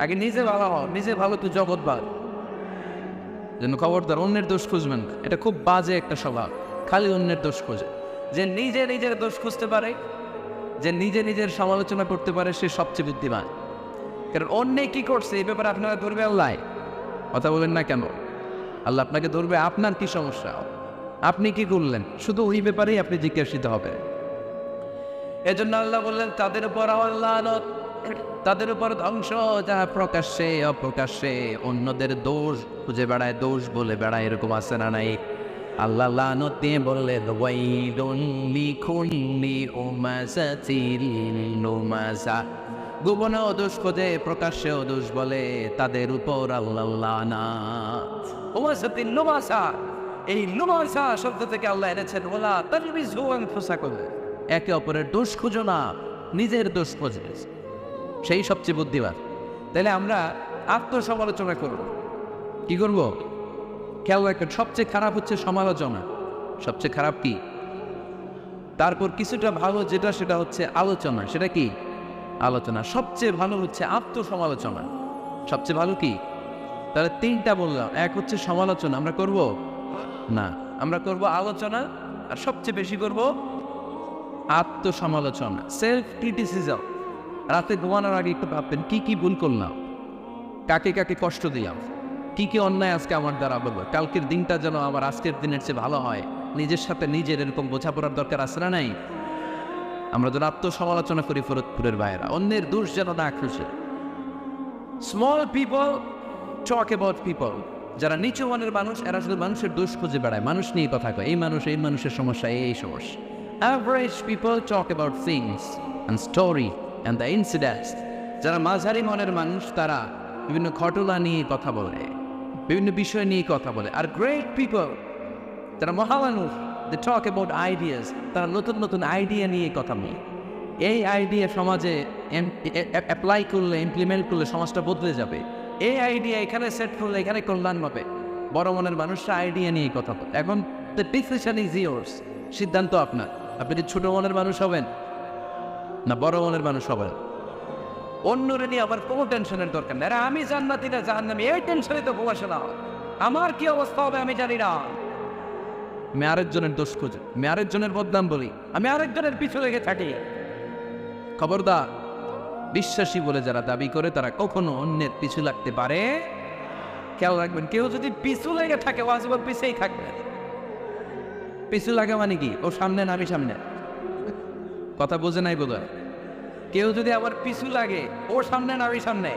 আগে নিজে ভালো হও, নিজে ভালো তুই জগৎ ভালো। যেন খবরদার অন্যের দোষ খুঁজবেন না, এটা খুব বাজে একটা স্বভাব, খালি অন্যের দোষ খোঁজে। যে নিজে নিজের দোষ খুঁজতে পারে, যে নিজে নিজের সমালোচনা করতে পারে, সে সবচেয়ে বুদ্ধিমান। কারণ অন্যে কি করছে এই ব্যাপারে আপনারা ধরবে আল্লাহ, কথা বলেন না কেন? আল্লাহ আপনাকে ধরবে আপনার কি সমস্যা, আপনি কি করলেন, শুধু ওই ব্যাপারেই আপনি জিজ্ঞাসিত হবে। এজন্য আল্লাহ বললেন তাদের উপর লানত, তাদের উপর ধ্বংস, যারা প্রকাশ্যে অপ্রকাশ্যে অন্যদের দোষ খুঁজে বেড়ায়, দোষ বলে বেড়ায়, এরকম আছে না নাই? আল্লাহ লানত দিয়ে বললেন ওয়াইলুন লিকুল্লি উমাযাতিল লুমাযা, গোপনেও দোষ খোঁজে প্রকাশ্যেও দোষ বলে, তাদের উপর আল্লাহ লানাত। উমাযাতিল লুমাযা, এই লুমাসা শব্দ থেকে আল্লাহ এনেছেন ওলা তালবিসু আনফুসাকুম, একে অপরের দোষ খুঁজো না, নিজের দোষ খুঁজবে, সেই সবচেয়ে বুদ্ধিমান। তাহলে আমরা আত্মসমালোচনা করব। কি করব? খেয়াল রাখবেন, সবচেয়ে খারাপ হচ্ছে সমালোচনা। সবচেয়ে খারাপ কি? তারপর কিছুটা ভালো যেটা সেটা হচ্ছে আলোচনা। সেটা কি? আলোচনা। সবচেয়ে ভালো হচ্ছে আত্মসমালোচনা। সবচেয়ে ভালো কি? তাহলে তিনটা বললাম। এক হচ্ছে সমালোচনা, আমরা করব না, আমরা করব আলোচনা, আর সবচেয়ে বেশি করব আত্মসমালোচনা, সেলফ ক্রিটিসিজম। রাতে ঘুমানোর আগে একটু ভাববেন কি কি ভুল করলাম, কাকে কাকে কষ্ট দিলাম, কি কি অন্যায় আজকে আমার দ্বারা বলবো, কালকের দিনটা যেন আমার আজকের দিনের চেয়ে ভালো হয়। নিজের সাথে নিজের এরকম বোঝাপড়ার দরকার আছে না নাই? আমরা যেন আত্মসমালোচনা করি ফরিদপুরের বাইরা, অন্যের দোষ যেন না খুঁজে। Small people talk about people. যারা নিচু মনের মানুষ, এরা শুধু মানুষের দোষ খুঁজে বেড়ায়, মানুষ নিয়ে কথা কয়, এই মানুষের সমস্যা, এই সমস্যা। Average people talk about things and story and the incidents. যারা মাঝারি মনের মানুষ, তারা বিভিন্ন ঘটনা নিয়ে কথা বলে, বিভিন্ন বিষয় নিয়ে কথা বলে। আর গ্রেট পিপল, যারা মহামানুষ, দে টক অ্যাবাউট আইডিয়াস। তারা নতুন নতুন আইডিয়া নিয়ে কথা বলে। এই আইডিয়া সমাজে অ্যাপ্লাই করলে, ইমপ্লিমেন্ট করলে সমাজটা বদলে যাবে। এই আইডিয়া এখানে সেট করলে এখানে কল্যাণ হবে। বড় মনের মানুষরা আইডিয়া নিয়ে কথা বলে। এখন দ্য ডিসিশন ইজ ইয়োর্স, সিদ্ধান্ত আপনার। আপনি কি ছোট মনের মানুষ হবেন না বড় মনের মানুষ হবেন? অন্যরে নিয়ে আমার কোনো টেনশনের দরকার নেই। আমি জান্নাতি না জাহান্নামী, এই টেনশনে তো বসে না। আমার কি অবস্থা হবে আমি জানি না। আমি আরেকজনের দোষ খুঁজি, আমি আরেকজনের বদনাম বলি, আমি আরেকজনের পিছু লেগে থাকি। খবরদার, বিশ্বাসী বলে যারা দাবি করে তারা কখনো অন্যের পিছু লাগতে পারে। খেয়াল রাখবেন, কেউ যদি পিছু লেগে থাকে ও আজীবন পিছেই থাকবে। পিছু লাগে মানে কি? ও সামনে না আমি সামনে, কথা বোঝে নাই বোধ হয়। কেউ যদি আমার পিছু লাগে, ও সামনে না আমি সামনে,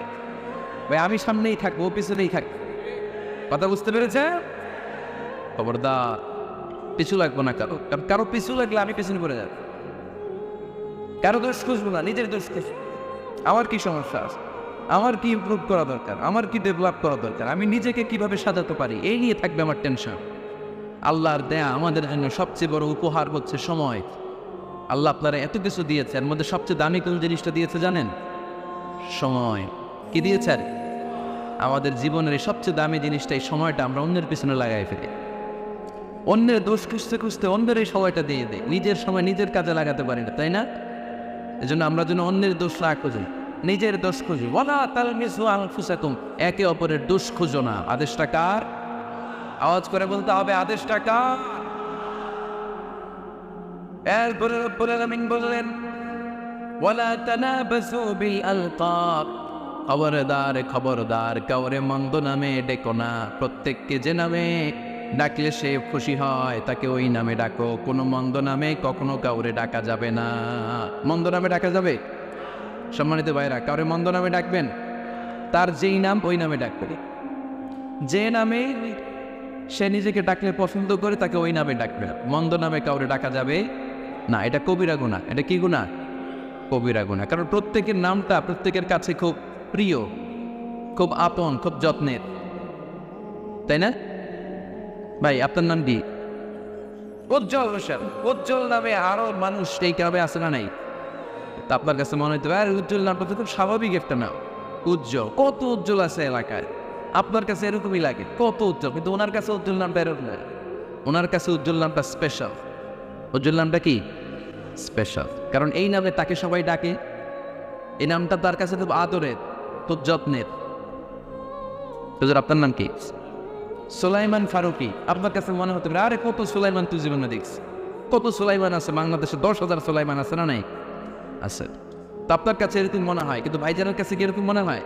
ভাই আমি সামনেই থাকবো, ও পিছনেই থাকবে। কথা বুঝতে পেরেছে? খবরদার, পিছু লাগবো না কারো। কারো পিছু লাগলে আমি পিছনে পড়ে যাব। কারো দোষ খুঁজবো না, নিজের দোষ খুঁজবো। আমার কি সমস্যা আছে, আমার কি ইমপ্রুভ করা দরকার, আমার কি ডেভেলপ করা দরকার, আমি নিজেকে কিভাবে সাজাতে পারি, এই নিয়ে থাকবে আমার টেনশন। আল্লাহর দেয়া আমাদের জন্য সবচেয়ে বড় উপহার হচ্ছে সময়। আল্লাহ আপনারা এত কিছু দিয়েছে, এর মধ্যে সবচেয়ে দামি কোন জিনিসটা দিয়েছে জানেন? সময়। কি দিয়েছেন? আমাদের জীবনের এই সবচেয়ে দামি জিনিসটা, এই সময়টা আমরা অন্যের পিছনে লাগাই ফেলি। অন্যের দোষ খুঁজতে খুঁজতে অন্যের এই সময়টা দিয়ে দেয়, নিজের সময় নিজের কাজে লাগাতে পারি না, তাই না? এজন্য আমরা যেন অন্যের দোষ না খুঁজি, নিজের দোষ খুঁজি। ওয়ালা তালমিসু আনফুসাকুম, একে অপরের দোষ খুঁজো না। আদেশটা কার? আওয়াজ করে বলতে হবে, আদেশটা কার? এরপরে রব্বুল আলামিন বললেন ওয়ালা তানাবাসু বিল আলকাব, খবরদার খবরদার কাউরে মন্দ নামে ডেকো না। প্রত্যেককে যে নামে ডাকলে সে খুশি হয় তাকে ওই নামে ডাকো। কোনো মন্দ নামে কখনো কাউরে ডাকা যাবে না। মন্দ নামে ডাকা যাবে? সম্মানিত ভাইরা, কাউরে মন্দ নামে ডাকবেন, তার যেই নাম ওই নামে ডাকবে। যে নামে সে নিজেকে ডাকলে পছন্দ করে তাকে ওই নামে ডাকবে। মন্দ নামে কাউরে ডাকা যাবে না। এটা কবিরা গুনাহ। এটা কি গুনাহ? কবিরা গুনাহ। কারণ প্রত্যেকের নামটা প্রত্যেকের কাছে খুব প্রিয়, খুব আপন, খুব যত্নের, তাই না? ভাই আপনার নাম কি? উজ্জ্বল হোসেন। উজ্জ্বল নামে আরো মানুষ এই গ্রামে আছে না নাই? তা আপনার কাছে মনে হতে পারে উজ্জ্বল নামটা তো খুব স্বাভাবিক একটা নাম। উজ্জ্বল, কত উজ্জ্বল আছে এলাকায়, আপনার কাছে এরকমই লাগে, কত উজ্জ্বল। কিন্তু ওনার কাছে উজ্জ্বল নামটা এরকম না, ওনার কাছে উজ্জ্বল নামটা স্পেশাল। উজ্জ্বল নামটা কি? স্পেশাল। কারণ এই নামে তাকে সবাই ডাকে। এই নামটা তার কাছে খুব আদরের, খুব যত্নের। হুজুর আপনার নাম কি? সুলাইমান ফারুকি। আপনার কাছে মনে হতে পারে আরে কত সুলাইমান তুই জীবনে দেখছি, কত সুলাইমান আছে বাংলাদেশে, 10,000 সুলাইমান আছে না নাই? আছে। তো আপনার কাছে এরকম মনে হয়, কিন্তু ভাইজানের কাছে কি এরকম মনে হয়?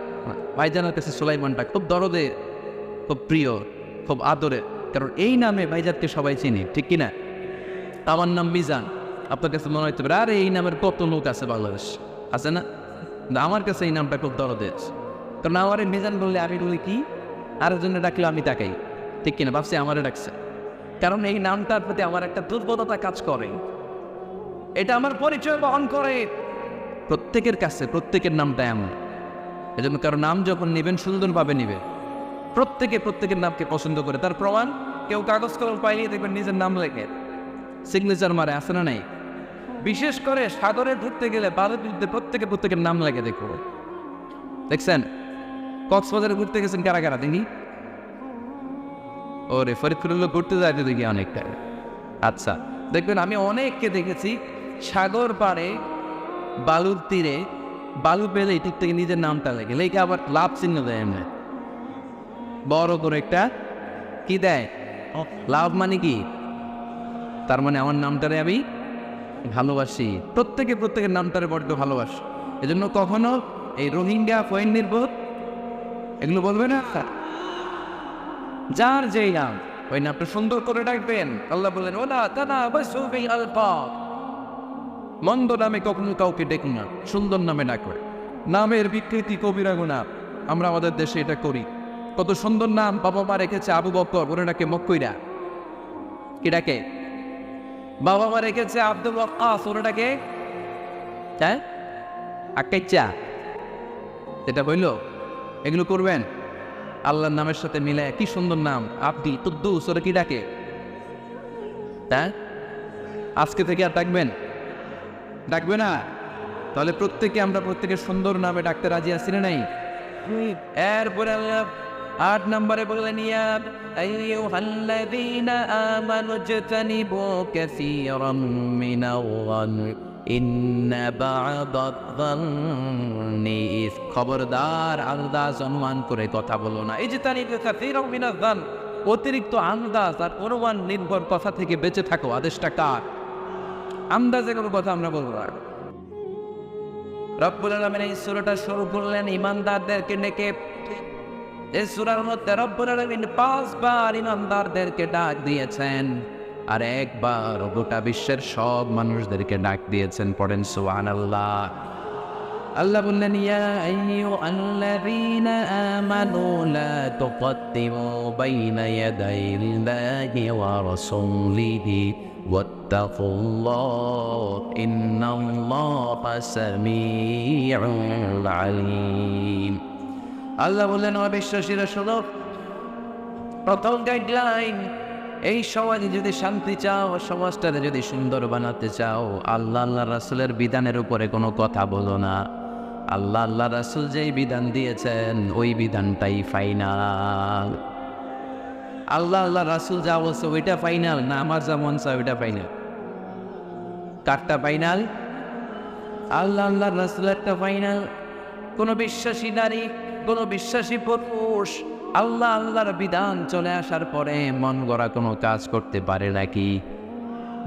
ভাইজানের কাছে সুলাইমানটা খুব দরদের, খুব প্রিয়, খুব আদরের। কারণ এই নামে ভাইজানকে সবাই চিনি, ঠিক কিনা? আমার নাম মিজান। আপনার কাছে মনে হতে পারে আরে এই নামের কত লোক আছে বাংলাদেশ, আছে না? আমার কাছে এই নামটা খুব দরদের। কারণ আমার মিজান বললে আমি বলি কি, আরেকজনে ডাকলে আমি তাকাই, ঠিক কিনা? ভাবছি আমারে ডাকছে, কারণ এই নামটার প্রতি আমার একটা দুর্বলতা কাজ করে। এটা আমার পরিচয় বহন করে প্রত্যেকের কাছে, প্রত্যেকের নামটা এমন। এই জন্য কারো নাম যখন নেবেন সুন্দরভাবে নেবেন। প্রত্যেকের নামকে পছন্দ করে। তার প্রমাণ কেউ কাগজ কলম পাইলে দেখবেন নিজের নাম লেখে, সিগনেচার মারে, আছে না নাই? বিশেষ করে সাগরে ঘুরতে গেলে বালুর বিরুদ্ধে প্রত্যেকের নাম লেগে দেখো। দেখছেন কক্সবাজারে ঘুরতে গেছেন কারা কারা দেখি? ওরে ফরিদপুরের লোক ঘুরতে যাইতে দেখি অনেকটা। আচ্ছা, দেখবেন আমি অনেককে দেখেছি সাগর পাড়ে বালুর তীরে বালু পেলে ঠিক থেকে নিজের নামটা লেগে লেখে আবার লাভ চিহ্ন দেয় এমনি বড় করে একটা কি দেয়, লাভ মানে কি? তার মানে আমার নামটারে আমি ভালোবাসি, প্রত্যেকের নামটারে বড্ড ভালোবাসি। এজন্য কখনো এই রোহিঙ্গা ফয়েন নির্বোধ এগুলো বলবে না, যার যেই নাম ওই নামটা সুন্দর করে ডাকবেন। আল্লাহ বললেন ওলা তানা বাসুবি আলফা, মন্দ নামে কখনো কাউকে ডেকে না, সুন্দর নামে ডাকবে। নামের বিকৃতি কবিরা গুনাহ, আমরা আমাদের দেশে এটা করি। কত সুন্দর নাম বাবা মা রেখেছে, আবু বকর, ওরে ডাকে মক্কইরা, কি ডাকে? বাবা মা রেখেছে আব্দুল ওয়াক্কাস, ওরে ডাকে হ্যাঁ আকাইচা। এটা হইল? এগুলো করবেন আল্লাহর নামের সাথে মিলে। কি সুন্দর নাম, আব্দি কুদ্দুস, ওরে কি ডাকে? হ্যাঁ আজকে থেকে আর ডাকবে না? তাহলে প্রত্যেকের সুন্দর নামে ডাকতে রাজি আছি না নাই? এরপরে আল্লাহ 8 নম্বরে বললেন ইয়া আইয়ুহাল্লাযীনা আমানু ইজতানিবু কাসীরাম মিনাল-যান্নি ইন্না বা'দায-যান্নি ইস, খবরদার আন্দাজ অনুমান করে কথা বলো না। ইজতানিবু কাসীরাম মিনাল-যান্নি, অতিরিক্ত আন্দাজ আর অনুমান নির্ভর কথা থেকে বেঁচে থাকো। আদেশটা কার? আন্দাজে কোনো কথা আমরা বলবো না। রব্বুল আলামিন এই সূরাটা শুরু করলেন ঈমানদারদেরকে ডেকে। এই সূরার মধ্যে রব্বুল আলামিন 5 বার ঈমানদারদেরকে ডাক দিয়েছেন, আর একবার গোটা বিশ্বের সব মানুষদেরকে ডাক দিয়েছেন। পড়েন সুবহানাল্লাহ। আল্লাহ বললেন ইয়া আইয়ুহাল্লাযীনা আমানু লা তুকদ্দিমু বাইনা ইয়াদাইল্লাহি ওয়া রাসূলিহি ওয়াত্তাকুল্লাহ ইন্নাল্লাহা সামিউল আলীম। আল্লাহ বললেন ও বিশ্বাসীরা শোনো, প্রথম গাইডলাইন, এই সমাজে যদি শান্তি চাও, সমাজটাকে যদি সুন্দর বানাতে চাও, আল্লাহ রাসূলের বিধানের উপরে কোনো কথা বলো না। আল্লাহ রাসূল যেই বিধান দিয়েছেন ওই বিধানটাই ফাইনাল। আল্লাহ রাসূল যা বলছে ওইটা ফাইনাল না আমার যা মন চায় ওইটা ফাইনাল? কারটা ফাইনাল? আল্লাহ রাসূলেরটা ফাইনাল। কোনো বিশ্বাসী নারী, কোনো বিশ্বাসী পুরুষ আল্লাহর বিধান চলে আসার পরে মন গড়া কোনো কাজ করতে পারে নাকি?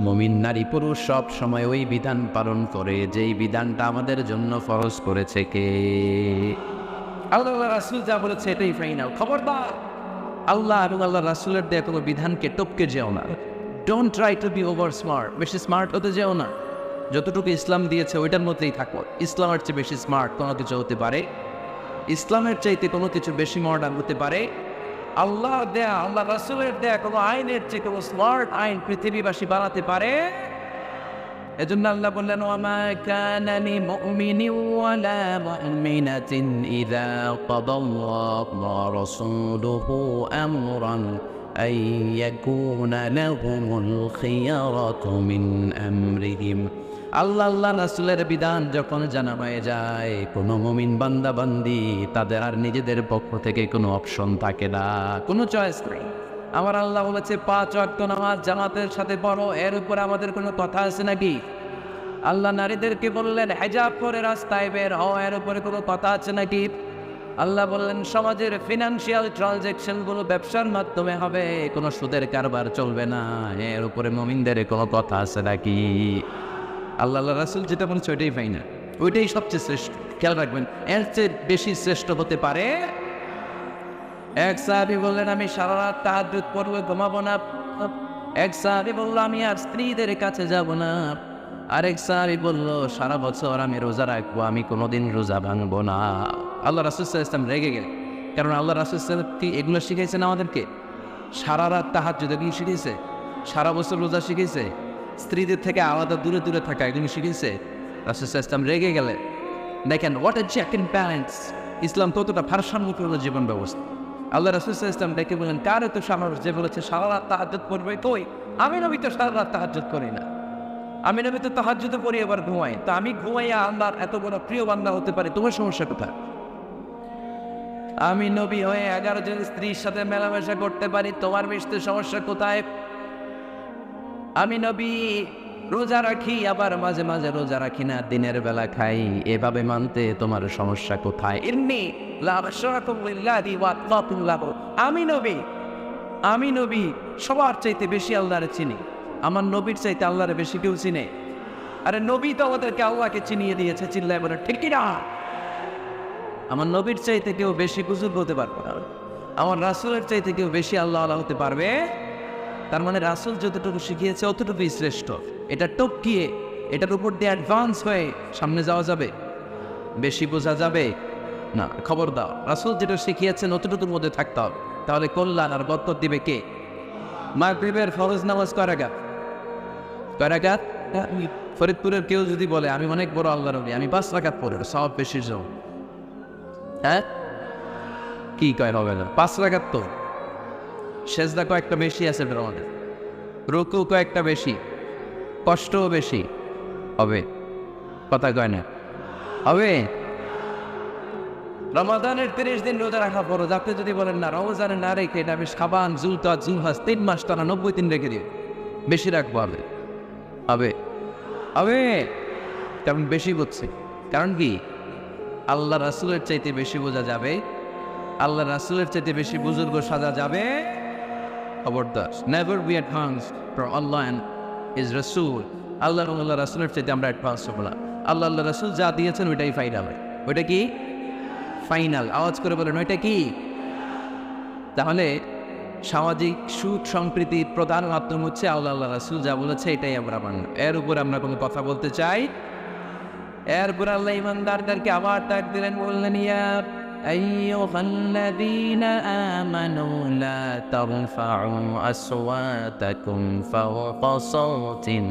মুমিন নারী পুরুষ সব সময় ওই বিধান পালন করে যেই বিধানটা আমাদের জন্য ফরজ করেছে কে? আল্লাহ রাসূল যা বলেছে এটাই ফাইনাল। খবরদার আল্লাহ এবং আল্লাহ রাসূলের দেয়া কোনো বিধানকে টপকে যেও না। Don't try to be over smart, বেশি স্মার্ট হতে যেও না। যতটুকু ইসলাম দিয়েছে ওইটার মধ্যেই থাকো। ইসলামের চেয়ে বেশি স্মার্ট কোনো কিছু হতে পারে? ইসলামের চাইতে কোনো কিছু বেশি মডার্ন হতে পারে? আল্লাহ দেয়া, আল্লাহ রাসূলের দেয়া কোনো আইনের চেয়ে কোনো স্মার্ট আইন পৃথিবীবাসী বানাতে পারে? এজন্য আল্লাহ বললেন ওয়ামা কানা লিমুমিনিন ওয়ালা মুমিনাতিন ইযা কাদাল্লাহু ওয়া রাসূলুহু আমরান আন ইয়াকুনা লাহুমুল খিয়ারাতু মিন আমরিহিম। আল্লাহ রাসূলের বিধান যখন জানা হয়ে যায়, কোনো মুমিন বান্দা বান্দি তাদের আর নিজেদের পক্ষ থেকে কোনো অপশন থাকে না, কোনো চয়েস নেই। আমার আল্লাহ বলেছে 5 ওয়াক্ত নামাজ জামাতের সাথে পড়ো, এর উপর আমাদের কোনো কথা আছে নাকি? আল্লাহ নারীদেরকে বললেন হিজাব পরে রাস্তায় বের হও, এর উপরে কোনো কথা আছে নাকি? আল্লাহ বললেন সমাজের ফিনান্সিয়াল ট্রানজ্যাকশনগুলো ব্যবসার মাধ্যমে হবে, কোনো সুদের কারবার চলবে না, এর উপরে মুমিনদের কোনো কথা আছে নাকি? আল্লাহ রাসূল যেটা বলছে ওইটাই ফাইনাল, ওইটাই সবচেয়ে শ্রেষ্ঠ। খেয়াল রাখবেন, এর চেয়ে বেশি শ্রেষ্ঠ হতে পারে? এক সাহাবী বললেন আমি সারা রাত তাহাজ্জুদ পড়বো, ঘুমাবো না। এক সাহাবী বলল আমি আর স্ত্রীদের কাছে যাব না। আরেক সাহাবী বলল সারা বছর আমি রোজা রাখবো, আমি কোনোদিন রোজা ভাঙবো না। আল্লাহ রাসূল সাল্লাল্লাহু আলাইহি ওয়াসাল্লাম রেগে গেলেন, কারণ আল্লাহ রাসূল সাল্লাল্লাহু আলাইহি ওয়াসাল্লাম কি এগুলো শিখাইছেন আমাদেরকে? সারা রাত তাহাজ্জুদ এগুলো শিখিয়েছে? সারা বছর রোজা শিখিয়েছে? স্ত্রীদের থেকে আলাদা দূরে দূরে থাকা এগুলো শিখিয়েছে? রাসূল সাল্লাল্লাহু আলাইহি ওয়াসাল্লাম রেগে গেলেন। দেখেন what a check and balance, ইসলাম কতটা ভারসাম্যপূর্ণ জীবন ব্যবস্থা। আল্লাহ রাসূল সাল্লাল্লাহু আলাইহি ওয়াসাল্লাম ডেকে বললেন, কার এত সাহস যে বলেছে সারা রাত তাহাজ্জুদ পড়বে? কই, আমি নবী তো সারা রাত তাহাজ্জুদ করি না। আমি নবী তো তাহাজ্জুদ পড়ি আবার ঘুমাই। তো আমি ঘুমাইয়া আল্লাহর এত বড় প্রিয় বান্দা হতে পারি, তোমার সমস্যা কোথায়? আমি নবী হয়ে 11 জন স্ত্রীর সাথে মেলামেশা করতে পারি, তোমার মিশতে সমস্যা কোথায়? আমি নবী রোজা রাখি, আবার মাঝে মাঝে রোজা রাখি না, দিনের বেলা খাই, এভাবে মানতে তোমার সমস্যা কোথায়? আমি নবী সবার চাইতে বেশি আল্লাহরে চিনি, আমার নবীর চাইতে আল্লাহরে বেশি কেউ চিনে? আরে নবী তো আমাদেরকে আল্লাহকে চিনিয়ে দিয়েছে, চিল্লায় বলে ঠিক কিনা? আমার নবীর চাইতে কেউ বেশি বুজুর্গ হতে পারবে না, আমার রাসূলের চাইতে কেউ বেশি আল্লাহ আল্লাহ হতে পারবে? তার মানে রাসূল যতটুকু শিখিয়েছে অতটুকুই শ্রেষ্ঠ। এটা টপকিয়ে এটার উপর দিয়ে অ্যাডভান্স হয়ে সামনে যাওয়া যাবে? বেশি বোঝা যাবে না। খবর দাও, রাসূল যেটা শিখিয়েছেন অতটুকুর মধ্যে থাকতে হবে, তাহলে কল্যাণ আর বরকত দিবে কে? মাগরিবের ফরজ নামাজ কয় রাকাত? কয় রাকাত? ফরিদপুরের কেউ যদি বলে আমি অনেক বড় আল্লাহর ওলি, আমি 5 রাকাত পড়ি, সওয়াব বেশি যাও, হ্যাঁ কি কয়? হবে না। 5 রাকাত তো সেজদা কয়েকটা বেশি আছে, আমাদের রুকু কয়েকটা বেশি, কষ্টও বেশি, হবে? কথা কয় না, হবে? রমাদানের 30 দিন রোজা রাখা ফরজ, আপনি যদি বলেন না রমজানে না রেখে এটা আমি শাবান, যুলকাদ, যুলহজ 3 মাস টানা 90 দিন রেখে দিই, বেশি রাখবো, হবে? হবে? হবে? তেমন বেশি বুঝছে। কারণ কি? আল্লাহ রাসূলের চাইতে বেশি বোঝা যাবে, আল্লাহ রাসূলের চাইতে বেশি বুজুর্গ সাজা যাবে। খবরদার, never be advance for Allah and his রাসূল। আল্লাহ এবং আল্লাহ রাসূলের চাইতে আমরা অ্যাডভান্স হব না। আল্লাহ আল্লাহ রাসূল যা দিয়েছেন ওইটাই ফাইনাল। ওইটা কি ফাইনাল? আওয়াজ করে বলেন, ওইটা কি? তাহলে সামাজিক সুখ সম্প্রীতির প্রধান মাধ্যম হচ্ছে আল্লাহ আল্লাহ রাসূল যা বলেছে এটাই আমরা মানব। এর উপর আমরা কোনো কথা বলতে চাই? এরপর আল্লাহ ইমানদারদেরকে আবার ডাক দিলেন, বললেন ইয়া আইয়ুহাল্লাযীনা আমানু লা তারফাউ আসওয়াতাকুম ফাওকা সাওতিন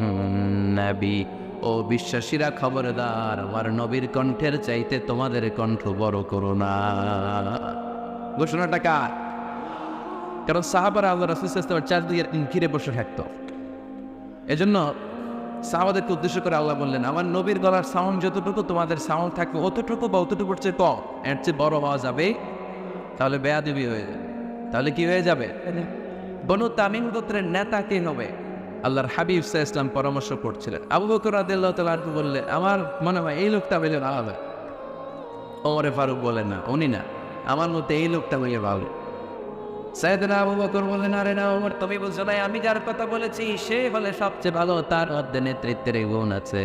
নবী। ও বিশ্বাসীরা খবরদার, আমার নবীর কণ্ঠের চাইতে তোমাদের কণ্ঠ বড় করো না। ঘোষণাটা কার? কারণ সাহাবারা আল্লাহ রাসূল সাল্লাল্লাহু আলাইহি ওয়াসাল্লামের চারদিকে ঘিরে বসে থাকতো। এজন্য সাহাবাদেরকে উদ্দেশ্য করে আল্লাহ বললেন, আমার নবীর গলার সাউন্ড যতটুকু তোমাদের সাউন্ড থাকবে অতটুকু বা অতটুকুর চেয়ে কম, এর চেয়ে বড় হওয়া যাবে তাহলে বেয়াদবি হয়ে যাবে। তাহলে কি হয়ে যাবে? বনু তামিম গোত্রের নেতা কে হবে? আল্লাহর হাবিব সাল্লাল্লাহু আলাইহি ওয়াসাল্লাম পরামর্শ করছিলেন। আবু বকর রাদিয়াল্লাহু তাআলা আনহু বললেন, আমার মনে হয় এই লোকটা হইলে ভালো হবে। ওমর ফারুক বলেন, না উনি না, আমার মতে এই লোকটা হইলে ভালো। সাইয়েদনা আবু বকর বললেন, আরে না ওমর, তুমি বলছো না আমি যার কথা বলেছি সে হলে সবচেয়ে ভালো, তার মধ্যে নেতৃত্বের গুণ আছে।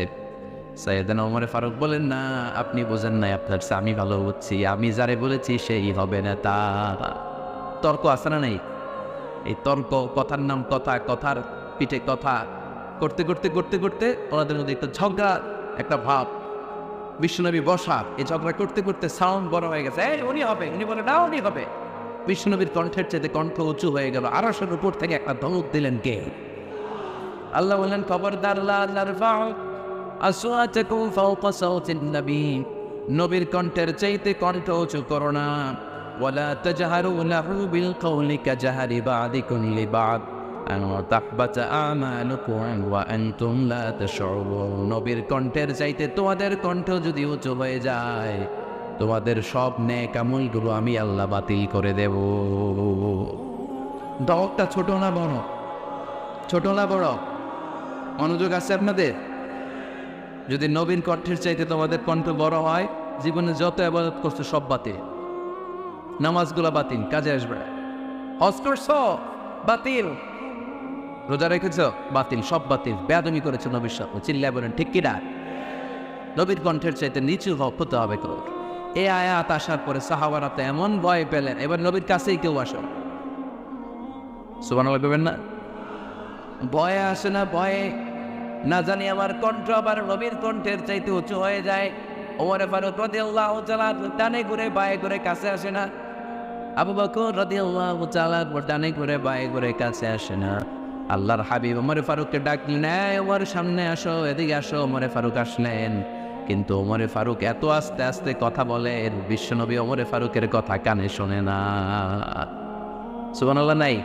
সাইয়েদনা ওমর ফারুক বলেন, না আপনি বোঝেন নাই, আপনার চেয়ে আমি ভালো বুঝছি, আমি যারে বলেছি সেই হবে না। তা তর্ক আছে না? নেই? এই তর্ক, কথার নাম কথা, কথার পিঠে কথা করতে করতে করতে করতে ওনাদের মধ্যে একটা ঝগড়া, একটা ভাব। বিশ্বনবী বসা, এই ঝগড়া করতে করতে সাউন্ড বড় হয়ে গেছে, এই উনি হবে, উনি বলে না উনি হবে। বিশ্বনবীর কণ্ঠের চাইতে কণ্ঠ উঁচু হয়ে গেল, আরশের উপর থেকে একটা ধমক দিলেন কে? আল্লাহ বললেন, খবরদার লা তারফাউ আসওয়াতাকুম ফাওকা সাওতিন নবী, নবীর কণ্ঠের চাইতে কণ্ঠ উঁচু করো না। ওয়ালা তাজহারু লাহু বিল কওলি কাজহারি বা'দিকুম লিবা'দ আন তাহবাতা আমালুকুম ওয়া আনতুম লা তাশউরুন। নবীর কণ্ঠের চাইতে তোমাদের কণ্ঠ যদি উঁচু হয়ে যায়, তোমাদের সব নেক আমলগুলো আমি আল্লাহ বাতিল করে দেব। দওয়াতটা ছোট না বড়? ছোট না বড়? মনোযোগ আছে আপনাদের? যদি নবীর কণ্ঠের চাইতে তোমাদের কণ্ঠ বড় হয়, জীবনে যত ইবাদত করছো সব বাতিল, নামাজগুলো বাতিল, কাজে আসবে না। হজ করছো বাতিল, রোজা রেখেছো বাতিল, সব বাতিল। বেয়াদবি করেছো নবীর সাথে, চিল্লায় বলেন ঠিক কিনা? নবীর কণ্ঠের চাইতে নিচু হতে হবে। এই আয়াত আসার পরে সাহাবারা তো এমন ভয় পেলেন, এবার নবীর কাছেই কেউ আসে না। সুবহানাল্লাহ বলবেন না? ভয়ে আসে না, ভয়ে না জানি আমার কণ্ঠ আবার নবীর কণ্ঠের চাইতে উঁচু হয়ে যায়। ওমর ফারুক রাদিয়াল্লাহু তাআলা ডানে ঘুরে বায়ে ঘুরে কাছে আসে না। আবু বকর রাদিয়াল্লাহু তাআলা ডানে ঘুরে বায়ে ঘুরে কাছে আসে না। আল্লাহর হাবিব ওমর ফারুককে ডাকলেন, এই ওমর সামনে আসো, এদিকে আসো। ওমর ফারুক আসলেন, কিন্তু ওমরে ফারুক এত আস্তে আস্তে কথা বলে, বিশ্বনবী ওমরে ফারুকের কথা কানে শোনে না। সুবহানাল্লাহ নাই?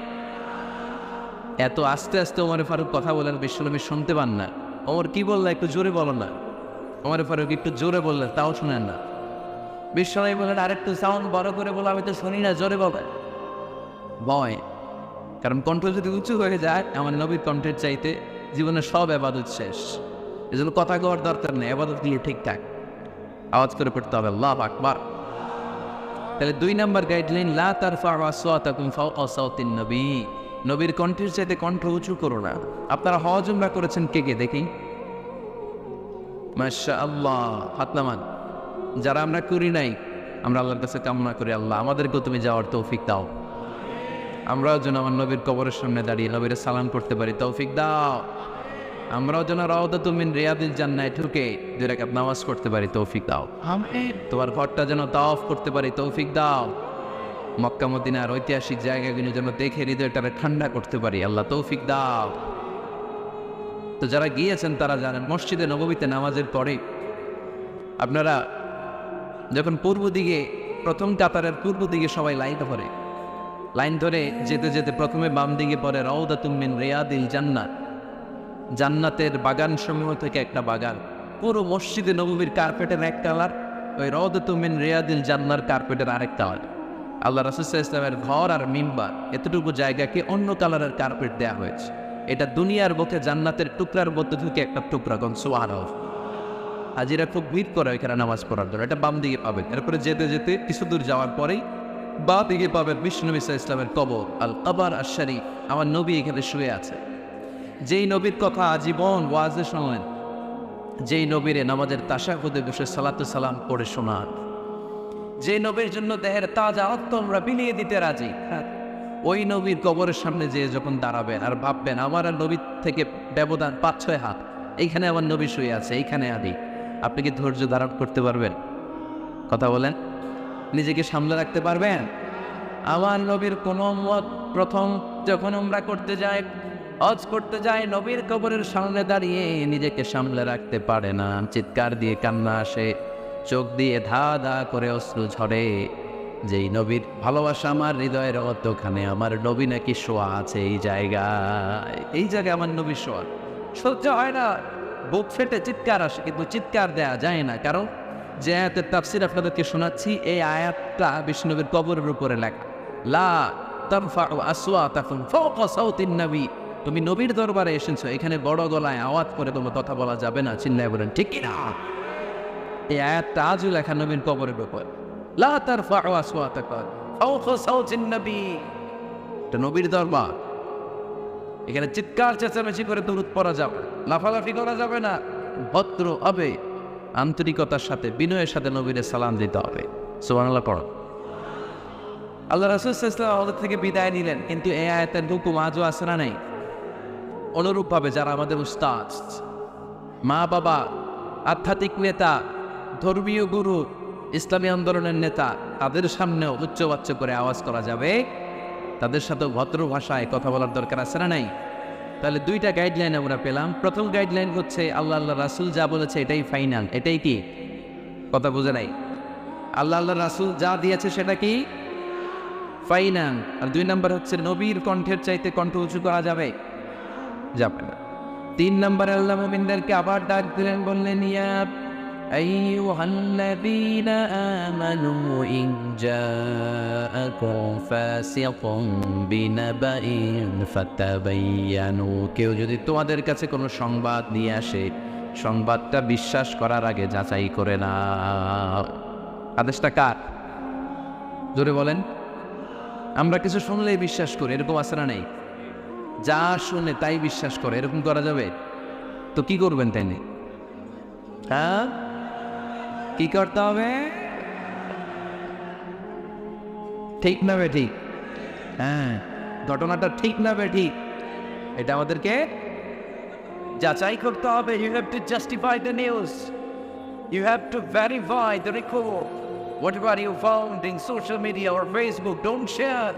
এত আস্তে আস্তে ওমরে ফারুক কথা বলেন, বিশ্বনবী শুনতে পান না। ওমর কি বললো একটু জোরে বলো না। ওমরে ফারুক একটু জোরে বললেন, তাও শোনেন না। বিশ্বনবী বললেন আরেকটু সাউন্ড বড় করে বলো, আমি তো শুনি না, জোরে বলেন। ভয়, কারণ কণ্ঠ যদি উঁচু হয়ে যায় আমার নবীর কণ্ঠের চাইতে জীবনের সব ইবাদত শেষ। এই জন্য কথা কওয়ার দরকার নেই, ইবাদতগুলো ঠিকঠাক আওয়াজ করে পড়তে হবে আল্লাহু আকবার। তাহলে 2 নাম্বার গাইডলাইন, লা তারফাউ আসওয়াতাকুম ফাওকা সাওতিন নবী। নবীর কণ্ঠের চাইতে কণ্ঠ উঁচু করো না। আপনারা হজ উমরা করেছেন কে কে দেখি? মাশাআল্লাহ, হাত নামান। যারা আমরা করি নাই, আমরা আল্লাহর কাছে কামনা করি, আল্লাহ আমাদেরকেও তুমি যাওয়ার তৌফিক দাও। আমরাও যেন আমার নবীর কবরের সামনে দাঁড়িয়ে নবীর সালাম করতে পারি, তৌফিক দাও। আমরাও যেন রাউদাতুম মিন রিয়াদিল জান্নাহ ঢুকে 2 রাকাত নামাজ পড়তে পারি, তৌফিক দাও। আমিন। তোমার ঘরটা যেন তাওয়াফ করতে পারি, তৌফিক দাও। মক্কা মদিনার ঐতিহাসিক জায়গাগুলো যেন দেখে হৃদয়টাকে ঠান্ডা করতে পারি, আল্লাহ তৌফিক দাও। তো যারা গিয়েছেন তারা জানেন, মসজিদে নববীতে নামাজের পরে আপনারা যখন পূর্ব দিকে, প্রথম কাতারের পূর্ব দিকে সবাই লাইন ধরে যেতে যেতে প্রথমে বাম দিকে পড়ে রাউদাতুম মিন রিয়াদিল জান্নাহ, জান্নাতের বাগান সমূহ থেকে একটা বাগান। পুরো মসজিদে নববীর কার্পেটের এক কালার, ওই রাউদাতুম মিন রিয়াদিল জান্নাহর কার্পেটের আরেক কালার। আল্লাহ রাসূল সাল্লাল্লাহু আলাইহি ওয়াসাল্লামের ঘর আর মিম্বার এতটুকু জায়গাকে অন্য কালারের কার্পেট দেওয়া হয়েছে। এটা দুনিয়ার বুকে জান্নাতের টুকরার মধ্যে থেকে একটা টুকরা। কোন সুবহানাল্লাহ। হাজিরা খুব ভিড় করে এখানে নামাজ পড়ার জন্য। এটা বাম দিকে পাবেন। এরপরে যেতে যেতে কিছু দূর যাওয়ার পরেই বাঁ দিকে পাবেন বিশ্বনবী সাল্লাল্লাহু আলাইহি ওয়াসাল্লামের কবর, আল কবর আশ-শরীফ। আমার নবী এখানে শুয়ে আছে। যেই নবীর কথা আজীবন ওয়াজে শোনেন, যেই নবীরে নামাজের তাশাহুদে বসে সালাতু সালাম পড়ে শোনান, যে নবীর জন্য দেহের তাজা রক্ত আমরা বিলিয়ে দিতে রাজি, ওই নবীর কবরের সামনে যেয়ে যখন দাঁড়াবেন আর ভাববেন আমার আর নবীর থেকে ব্যবধান 5-6 হাত, এইখানে আমার নবী শুয়ে আছে, এইখানে আদি, আপনি কি ধৈর্য ধারণ করতে পারবেন? কথা বলেন, নিজেকে সামলে রাখতে পারবেন? আমার নবীর কোন উম্মত প্রথম যখন উমরা করতে যায়, হজ করতে যায়, নবীর কবরের সামনে দাঁড়িয়ে নিজেকে সামলে রাখতে পারে না, চিৎকার দিয়ে কান্না আসে, চোখ দিয়ে ধা ধা করে অশ্রু ঝরে। যেই নবীর ভালোবাসা আমার হৃদয়ের অতখানে, আমার নবী নাকি শোয়া আছে এই জায়গায় আমার নবী শোয়া। সহ্য হয় না, বুক ফেটে চিৎকার আসে, কিন্তু চিৎকার দেয়া যায় না। কারণ যে আয়াতের তাফসীর আপনাদেরকে শোনাচ্ছি, এই আয়াতটা বিষ্ণুনবীর কবরের উপরে লেখা। লা তারফাউ আসওয়াতাকুম ফাওকা সাওতিন নবী। তুমি নবীর দরবারে এসেছো, এখানে বড় গলায় আওয়াজ করে তোমার কথা বলা যাবে না, চিল্লায় বলেন ঠিক কি না? এই আয়াতটা আজও লেখা নবীর কবরের উপর। লা তারফাউ আসওয়াতাকুম ফাওকা সাওতিন নবী। এটা নবীর দরবার, এখানে চিৎকার চেঁচামেচি করে দরুদ পড়া যাবে, লাফালাফি করা যাবে না, ভদ্র হবে, আন্তরিকতার সাথে বিনয়ের সাথে নবীর সালাম দিতে হবে। সুবহানাল্লাহ পড়ো। আল্লাহ রাসূল সাল্লাল্লাহু আলাইহি ওয়াসাল্লাম আমাদের থেকে বিদায় নিলেন, কিন্তু এই আয়াতের হুকুম আজও আছে না নেই? অনুরূপভাবে যারা আমাদের উস্তাদ, মা বাবা, আধ্যাত্মিক নেতা, ধর্মীয় গুরু, ইসলামী আন্দোলনের নেতা, তাদের সামনেও উচ্চবাচ্য করে আওয়াজ করা যাবে, তাদের সাথে ভদ্র ভাষায় কথা বলার দরকার আছে না নাই? তাহলে 2টা গাইডলাইন আমরা পেলাম। প্রথম গাইডলাইন হচ্ছে আল্লাহ রাসূল যা বলেছে এটাই ফাইনাল। এটাই কি? কথা বুঝে নাই? আল্লাহ রাসূল যা দিয়েছে সেটা কি ফাইনাল। আর 2 নাম্বার হচ্ছে নবীর কণ্ঠের চাইতে কণ্ঠ উঁচু করা যাবে না। 3 নাম্বার আল্লাহ মুমিনদেরকে আবার ডাক দিলেন, বললেন ইয়া আইয়ুহাল্লাযীনা আমানু ইন জাআকুম ফাসিকুম বিনাবাইন ফাতাবায়ানু। কেউ যদি তোমাদের কাছে কোনো সংবাদ নিয়ে আসে, সংবাদটা বিশ্বাস করার আগে যাচাই করে নাও। আদেশটা কার? জোরে বলেন। আমরা কিছু শুনলেই বিশ্বাস করি, এরকম আছে না নেই? যা শুনে তাই বিশ্বাস করে, এরকম করা যাবে? তো কি করবেন তাইলে? হ্যাঁ, কি করতে হবে? ঠিক না বে ঠিক? হ্যাঁ, ঘটনাটা ঠিক না বে ঠিক, এটা আমাদেরকে যাচাই করতে হবে। You have to justify the news. You have to verify the report. Whatever you found in social media or Facebook, don't share.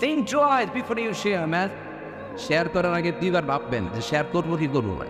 Think twice before you share, man. Share করার আগে 2বার ভাববেন যে শেয়ার করবো কি করবো না।